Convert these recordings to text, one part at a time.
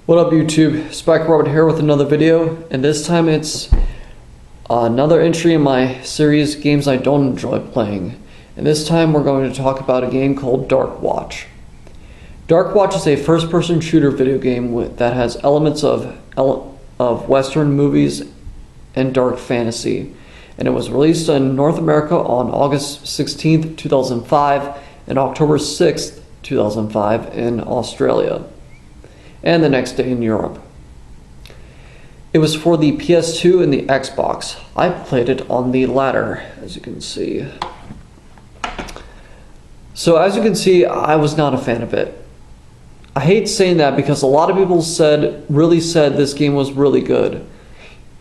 What up YouTube, Spike Robert here with another video, and this time it's another entry in my series Games I Don't Enjoy Playing. And this time we're going to talk about a game called DarkWatch. DarkWatch is a first-person shooter video game that has elements of Western movies and dark fantasy. And it was released in North America on August 16th, 2005 and October 6th, 2005 in Australia, and the next day in Europe. It was for the PS2 and the Xbox. I played it on the latter, as you can see. So as you can see, I was not a fan of it. I hate saying that because a lot of people really said this game was really good.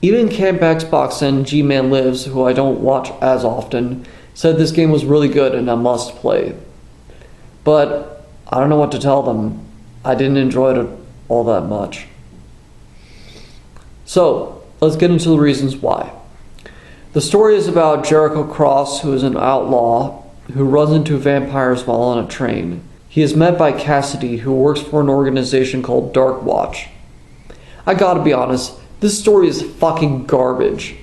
Even Camp Xbox and G-Man Lives, who I don't watch as often, said this game was really good and a must play. But I don't know what to tell them. I didn't enjoy it all that much. So let's get into the reasons why. The story is about Jericho Cross, who is an outlaw who runs into vampires while on a train. He is met by Cassidy, who works for an organization called DarkWatch. I gotta be honest, this story is fucking garbage.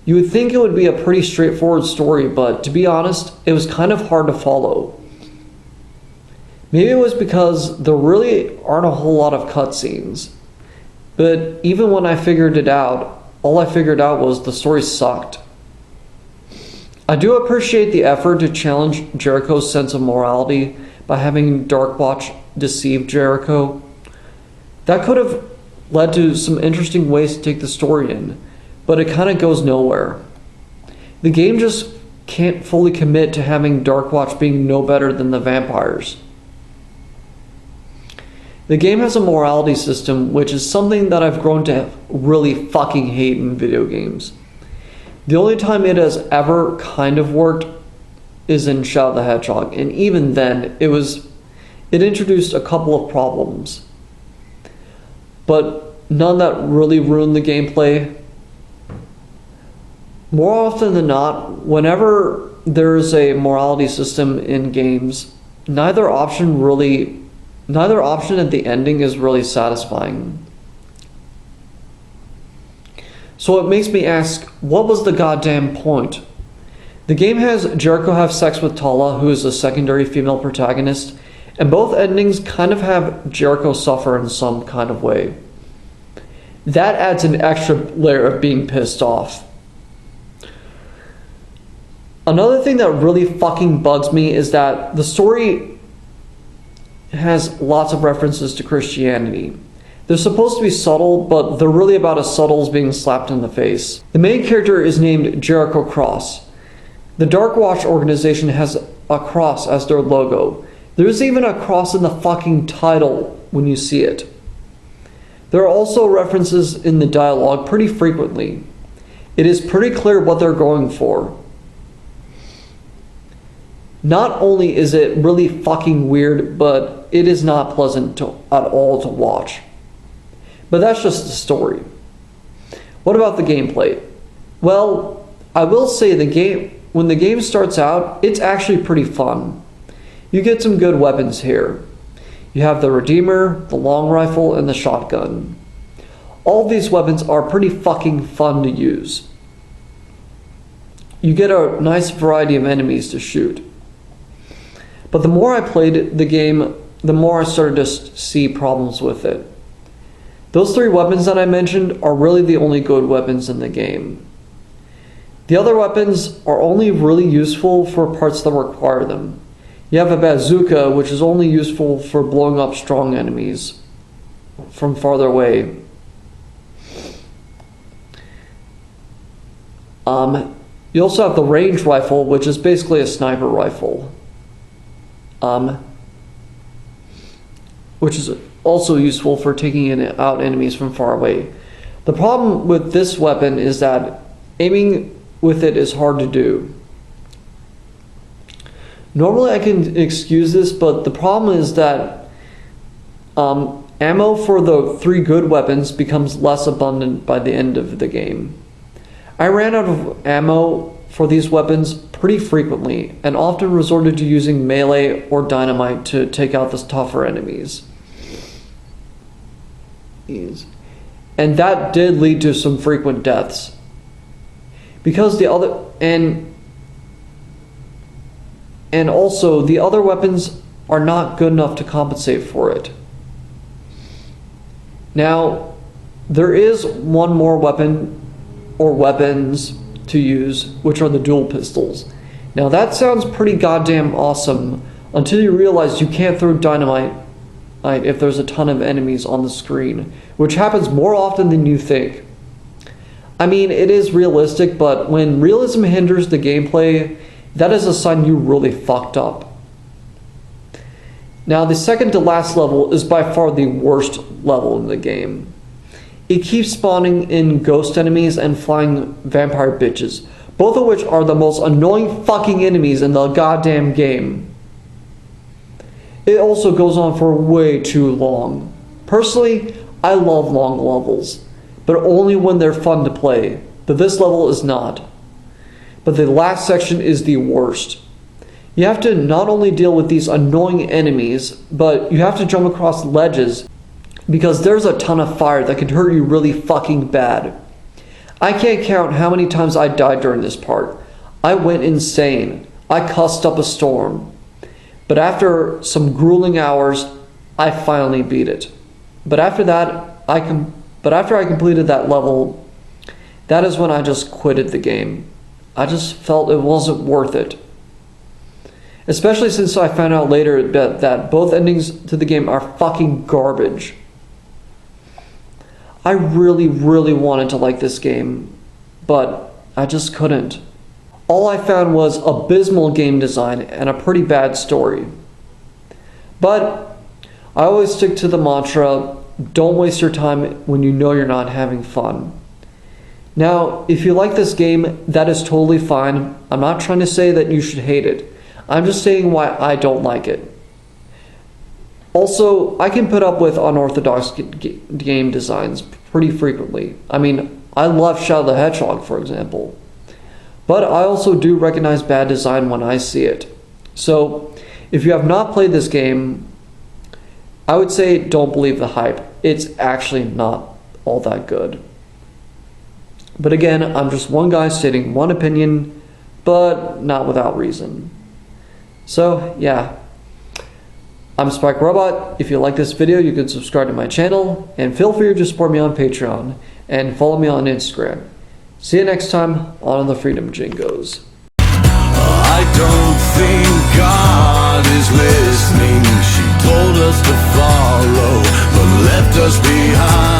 You would think it would be a pretty straightforward story, but to be honest, it was kind of hard to follow. Maybe it was because there really aren't a whole lot of cutscenes. But even when I figured it out, all I figured out was the story sucked. I do appreciate the effort to challenge Jericho's sense of morality by having DarkWatch deceive Jericho. That could have led to some interesting ways to take the story in, but it kind of goes nowhere. The game just can't fully commit to having DarkWatch being no better than the vampires. The game has a morality system, which is something that I've grown to really fucking hate in video games. The only time it has ever kind of worked is in Shadow the Hedgehog, and even then, it introduced a couple of problems, but none that really ruined the gameplay. More often than not, whenever there's a morality system in games, neither option at the ending is really satisfying. So it makes me ask, what was the goddamn point? The game has Jericho have sex with Tala, who is a secondary female protagonist, and both endings kind of have Jericho suffer in some kind of way. That adds an extra layer of being pissed off. Another thing that really fucking bugs me is that the story has lots of references to Christianity. They're supposed to be subtle, but they're really about as subtle as being slapped in the face. The main character is named Jericho Cross. The DarkWatch organization has a cross as their logo. There's even a cross in the fucking title when you see it. There are also references in the dialogue pretty frequently. It is pretty clear what they're going for. Not only is it really fucking weird, but it is not pleasant at all to watch. But that's just the story. What about the gameplay? Well, I will say when the game starts out, it's actually pretty fun. You get some good weapons here. You have the Redeemer, the long rifle, and the shotgun. All these weapons are pretty fucking fun to use. You get a nice variety of enemies to shoot. But the more I played the game, the more I started to see problems with it. Those three weapons that I mentioned are really the only good weapons in the game. The other weapons are only really useful for parts that require them. You have a bazooka, which is only useful for blowing up strong enemies from farther away. You also have the ranged rifle, which is basically a sniper rifle. Which is also useful for taking out enemies from far away. The problem with this weapon is that aiming with it is hard to do. Normally I can excuse this, but the problem is that ammo for the three good weapons becomes less abundant by the end of the game. I ran out of ammo for these weapons pretty frequently, and often resorted to using melee or dynamite to take out the tougher enemies. And that did lead to some frequent deaths. Because the other and also the other weapons are not good enough to compensate for it. Now, there is one more weapon or weapons to use, which are the dual pistols. Now that sounds pretty goddamn awesome until you realize you can't throw dynamite if there's a ton of enemies on the screen, which happens more often than you think. I mean, it is realistic, but when realism hinders the gameplay, that is a sign you really fucked up. Now, the second to last level is by far the worst level in the game. It keeps spawning in ghost enemies and flying vampire bitches, both of which are the most annoying fucking enemies in the goddamn game. It also goes on for way too long. Personally, I love long levels, but only when they're fun to play, but this level is not. But the last section is the worst. You have to not only deal with these annoying enemies, but you have to jump across ledges because there's a ton of fire that can hurt you really fucking bad. I can't count how many times I died during this part. I went insane. I cussed up a storm. But after some grueling hours, I finally beat it. But after I completed that level, that is when I just quitted the game. I just felt it wasn't worth it. Especially since I found out later that both endings to the game are fucking garbage. I really, really wanted to like this game, but I just couldn't. All I found was abysmal game design and a pretty bad story. But I always stick to the mantra, don't waste your time when you know you're not having fun. Now, if you like this game, that is totally fine. I'm not trying to say that you should hate it. I'm just saying why I don't like it. Also, I can put up with unorthodox game designs pretty frequently. I mean, I love Shadow the Hedgehog, for example. But I also do recognize bad design when I see it. So, if you have not played this game, I would say don't believe the hype. It's actually not all that good. But again, I'm just one guy stating one opinion, but not without reason. So, yeah. I'm Spike Robot. If you like this video, you can subscribe to my channel, and feel free to support me on Patreon, and follow me on Instagram. See you next time on The Freedom Jingos. I don't think God is listening. She told us to follow, but left us behind.